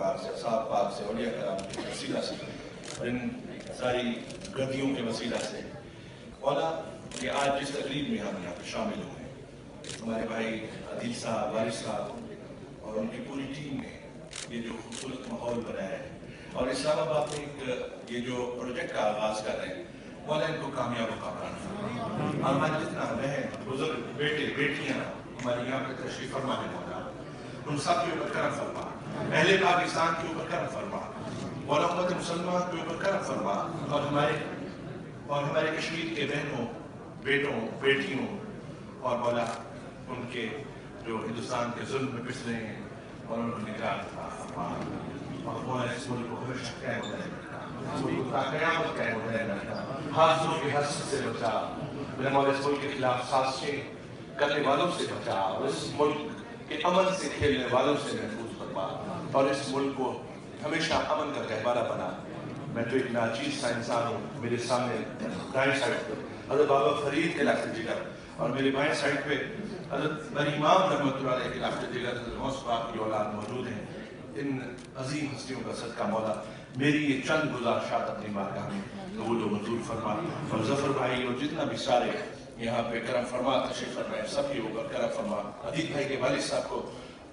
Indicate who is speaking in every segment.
Speaker 1: پاک سے، اصحاب پاک سے، اولیاء کرام کے وسیلہ سے اور ان ساری گدیوں کے وسیلہ سے مولا کہ آج جس تقریب میں ہم یہاں پہ شامل ہوئے ہیں، ہمارے بھائی عدیل صاحب، وارث صاحب اور ان کی پوری ٹیم نے یہ جو خوبصورت ماحول بنایا ہے اور اسلام آباد میں ایک یہ جو پروجیکٹ کا آغاز کر رہے ہیں، مولا ان کو کامیاب و کامران، ہمارے جتنا بہن، بزرگ، بیٹے، بیٹیاں ہمارے یہاں پہ تشریف فرما ہے مولا، ان سب کے اوپر کرم فرما، اہل پاکستان کے اوپر کرم فرما، مولا امت مسلمہ کے اوپر کرم فرما اور ہمارے کشمیر کے بہنوں، بیٹوں، بیٹیوں اور مولا ان کے جو ہندوستان کے ظلم میں پس رہے ہیں اور ان کو نجات عطا فرما اور مولا اس ملک کو ہمیشہ قائم رہے رکھنا، اس ملک کو تا قیامت قائم رہے رکھنا، حاصلوں کی حسد سے بچا، میرے مولا اس ملک کے خلاف سازشیں کرنے والوں سے بچا اور اس ملک کے امن سے کھیلنے والوں سے محفوظ فرما اور اس ملک کو ہمیشہ امن کا گہوارہ بنا۔ میں تو ایک ناچیز سا انسان ہوں، میرے سامنے دائیں سائڈ پر حضرت بابا فرید کے لخت جگر اور میرے بائیں سائڈ پہ حضرت بری امام رحمۃ اللہ علیہ کے لخت جگر حضرت غوث پاک کی اولاد موجود ہیں۔ ان عظیم ہستیوں کا صدقہ مولا میری یہ چند گزارشات اپنی بارگاہ میں قبول و منظور فرما اور ظفر بھائی اور جتنا بھی سارے یہاں پہ کرم فرما تشریف فرمائے سب کے اوپر کرم فرما، عدیل بھائی کے والد صاحب کو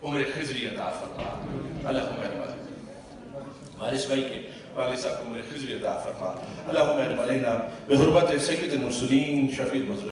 Speaker 1: عمر خضری عطا فرما، اللہم وارث بھائی کے والد صاحب کو عمر خضری عطا فرما، اللہم اجعل علینا بحرمت سید المرسلین شفیع المذنبین۔